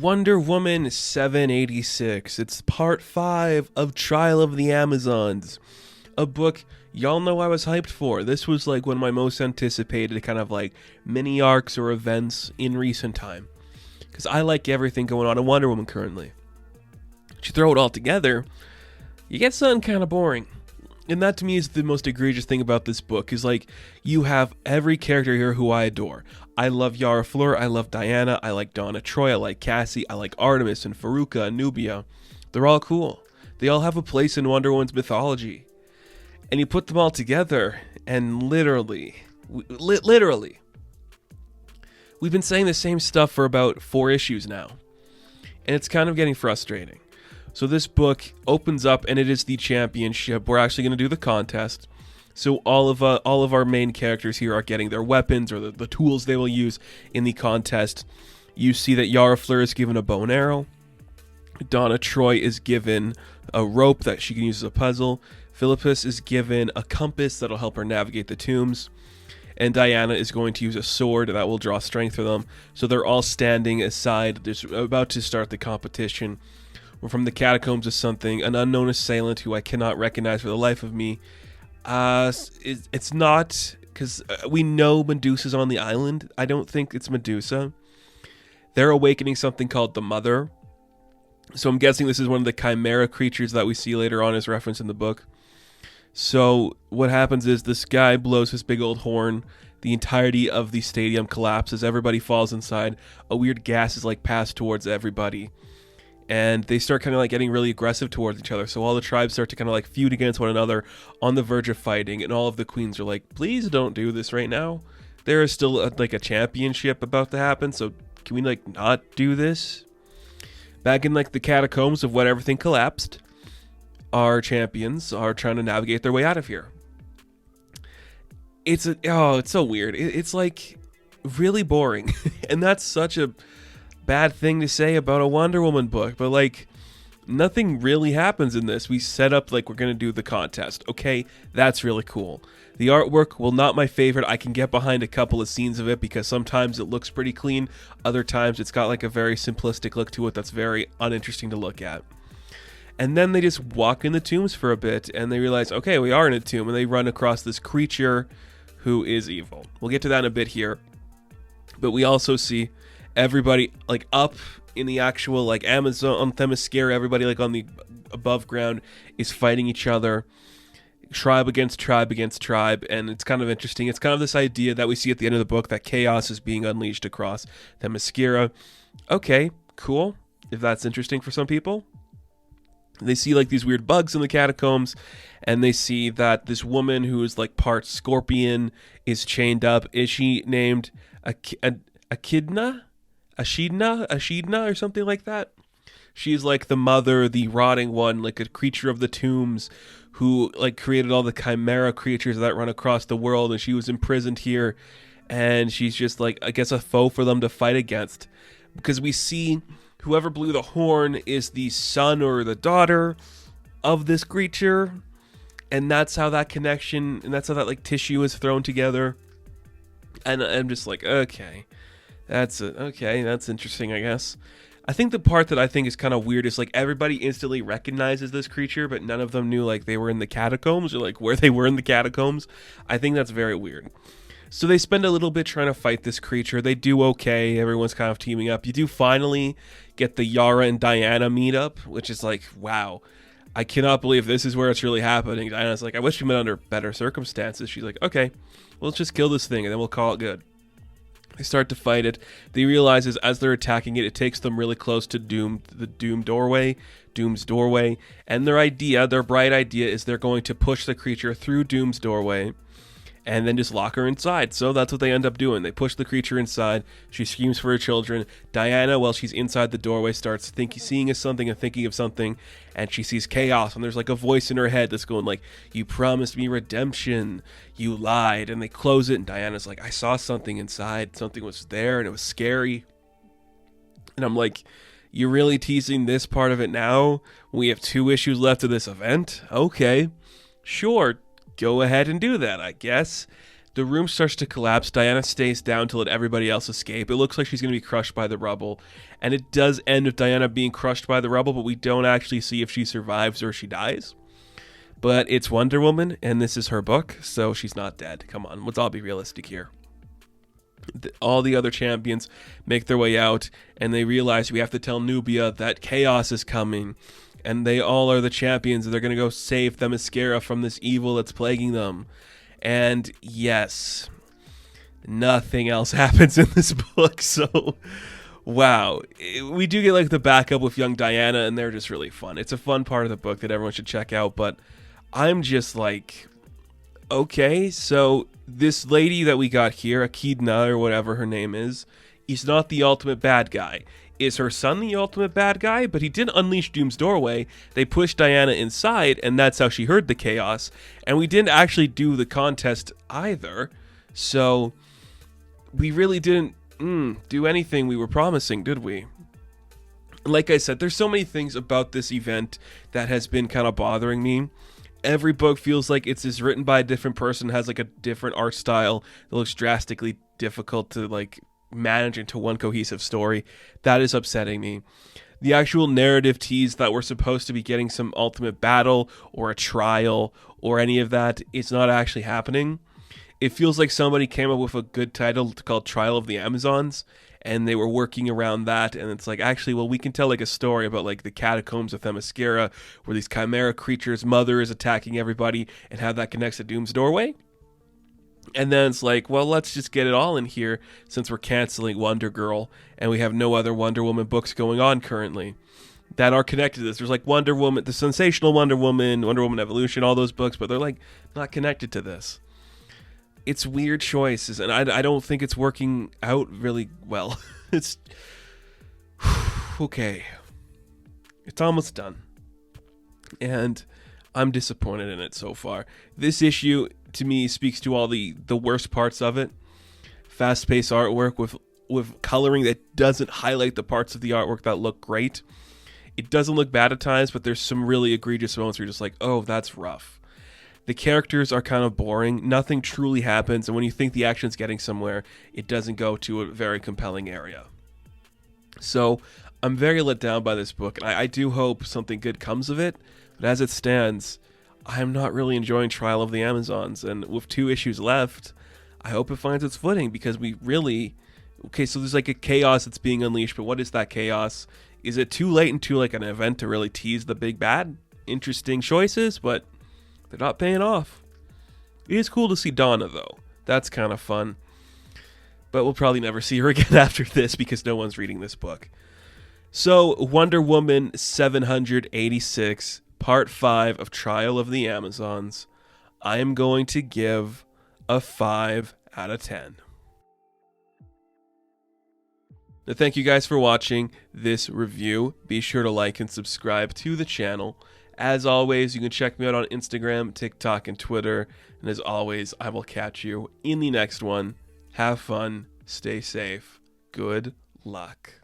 Wonder Woman 786. It's part 5 of Trial of the Amazons. A book y'all know I was hyped for. This was like one of my most anticipated kind of like mini arcs or events in recent time. Because I like everything going on in Wonder Woman currently. But you throw it all together, you get something kind of boring. And that to me is the most egregious thing about this book, is like, you have every character here who I adore. I love Yara Fleur, I love Diana, I like Donna Troy, I like Cassie, I like Artemis and Faruka and Nubia. They're all cool. They all have a place in Wonder Woman's mythology. And you put them all together, and literally, we've been saying the same stuff for about 4 issues now. And it's kind of getting frustrating. So this book opens up, and it is the championship. We're actually going to do the contest. So all of our main characters here are getting their weapons or the tools they will use in the contest. You see that Yara Fleur is given a bow and arrow. Donna Troy is given a rope that she can use as a puzzle. Philippus is given a compass that'll help her navigate the tombs. And Diana is going to use a sword that will draw strength for them. So they're all standing aside. They're about to start the competition. We're from the catacombs of something. An unknown assailant who I cannot recognize for the life of me. It's not, because we know Medusa's on the island. I don't think it's Medusa. They're awakening something called the Mother. So I'm guessing this is one of the chimera creatures that we see later on as referenced in the book. So what happens is this guy blows his big old horn. The entirety of the stadium collapses. Everybody falls inside. A weird gas is like passed towards everybody. And they start kind of like getting really aggressive towards each other. So all the tribes start to kind of like feud against one another on the verge of fighting. And all of the queens are like, please don't do this right now. There is still a championship about to happen. So can we like not do this? Back in like the catacombs of when everything collapsed, our champions are trying to navigate their way out of here. It's so weird. It's like really boring. And that's such a bad thing to say about a Wonder Woman book, but like nothing really happens in this. We set up like we're gonna do the contest. Okay, that's really cool. The artwork, well, not my favorite. I can get behind a couple of scenes of it because sometimes it looks pretty clean. Other times it's got like a very simplistic look to it that's very uninteresting to look at. And then they just walk in the tombs for a bit and they realize, okay, we are in a tomb, and they run across this creature who is evil. We'll get to that in a bit here. But we also see everybody like up in the actual like Amazon on Themyscira, everybody like on the above ground is fighting each other, tribe against tribe against tribe. And it's kind of interesting. It's kind of this idea that we see at the end of the book that chaos is being unleashed across Themyscira. Okay, cool. If that's interesting for some people. They see like these weird bugs in the catacombs, and they see that this woman who is like part scorpion is chained up. Is she named Echidna or something like that? She's like the mother, the rotting one, like a creature of the tombs who like created all the chimera creatures that run across the world, and she was imprisoned here, and she's just like, I guess, a foe for them to fight against. Because we see whoever blew the horn is the son or the daughter of this creature, and that's how that connection, and that's how that like tissue is thrown together. And I'm just like, okay, that's interesting, I guess. I think the part that I think is kind of weird is like everybody instantly recognizes this creature, but none of them knew like they were in the catacombs or like where they were in the catacombs. I think that's very weird. So they spend a little bit trying to fight this creature. They do okay. Everyone's kind of teaming up. You do finally get the Yara and Diana meetup, which is like, wow, I cannot believe this is where it's really happening. Diana's like, I wish we met under better circumstances. She's like, okay, well, let's just kill this thing and then we'll call it good. They start to fight it. They realize as they're attacking it, it takes them really close to Doom's doorway. And their bright idea is they're going to push the creature through Doom's doorway and then just lock her inside. So that's what they end up doing. They push the creature inside. She screams for her children. Diana, while she's inside the doorway, starts seeing something and thinking of something, and she sees chaos, and there's like a voice in her head that's going like, you promised me redemption, you lied. And they close it, and Diana's like, I saw something inside. Something was there, and it was scary. And I'm like, you're really teasing this part of it now? We have 2 issues left of this event? Okay, sure. Go ahead and do that, I guess. The room starts to collapse. Diana stays down to let everybody else escape. It looks like she's going to be crushed by the rubble. And it does end with Diana being crushed by the rubble, but we don't actually see if she survives or she dies. But it's Wonder Woman, and this is her book, so she's not dead. Come on, let's all be realistic here. All the other champions make their way out, and they realize we have to tell Nubia that chaos is coming. And they all are the champions, and they're going to go save Themyscira from this evil that's plaguing them. And yes, nothing else happens in this book, so wow. We do get like the backup with young Diana, and they're just really fun. It's a fun part of the book that everyone should check out, but I'm just like, okay, so this lady that we got here, Echidna or whatever her name is not the ultimate bad guy. Is her son the ultimate bad guy? But he didn't unleash Doom's doorway. They pushed Diana inside, and that's how she heard the chaos. And we didn't actually do the contest either. So we really didn't do anything we were promising, did we? Like I said, there's so many things about this event that has been kind of bothering me. Every book feels like it's written by a different person, has like a different art style that looks drastically difficult to like manage into one cohesive story. That is upsetting me. The actual narrative tease that we're supposed to be getting some ultimate battle or a trial or any of that, it's not actually happening. It feels like somebody came up with a good title called Trial of the Amazons, and they were working around that, and it's like, actually, well, we can tell like a story about like the catacombs of Themyscira, where these chimera creatures' mother is attacking everybody, and how that connects to Doom's doorway. And then it's like, well, let's just get it all in here since we're canceling Wonder Girl and we have no other Wonder Woman books going on currently that are connected to this. There's like Wonder Woman, the Sensational Wonder Woman, Wonder Woman Evolution, all those books, but they're like not connected to this. It's weird choices, and I don't think it's working out really well. It's okay. It's almost done. And I'm disappointed in it so far. This issue, to me, speaks to all the worst parts of it. Fast-paced artwork with coloring that doesn't highlight the parts of the artwork that look great. It doesn't look bad at times, but there's some really egregious moments where you're just like, oh, that's rough. The characters are kind of boring. Nothing truly happens, and when you think the action's getting somewhere, it doesn't go to a very compelling area. So I'm very let down by this book, and I do hope something good comes of it. But as it stands, I'm not really enjoying Trial of the Amazons. And with 2 issues left, I hope it finds its footing, because we really... Okay, so there's like a chaos that's being unleashed, but what is that chaos? Is it too late into like an event to really tease the big bad? Interesting choices, but they're not paying off. It is cool to see Donna, though. That's kind of fun. But we'll probably never see her again after this, because no one's reading this book. So, Wonder Woman 786... Part 5 of Trial of the Amazons, I am going to give a 5 out of 10. Now, thank you guys for watching this review. Be sure to like and subscribe to the channel. As always, you can check me out on Instagram, TikTok, and Twitter. And as always, I will catch you in the next one. Have fun. Stay safe. Good luck.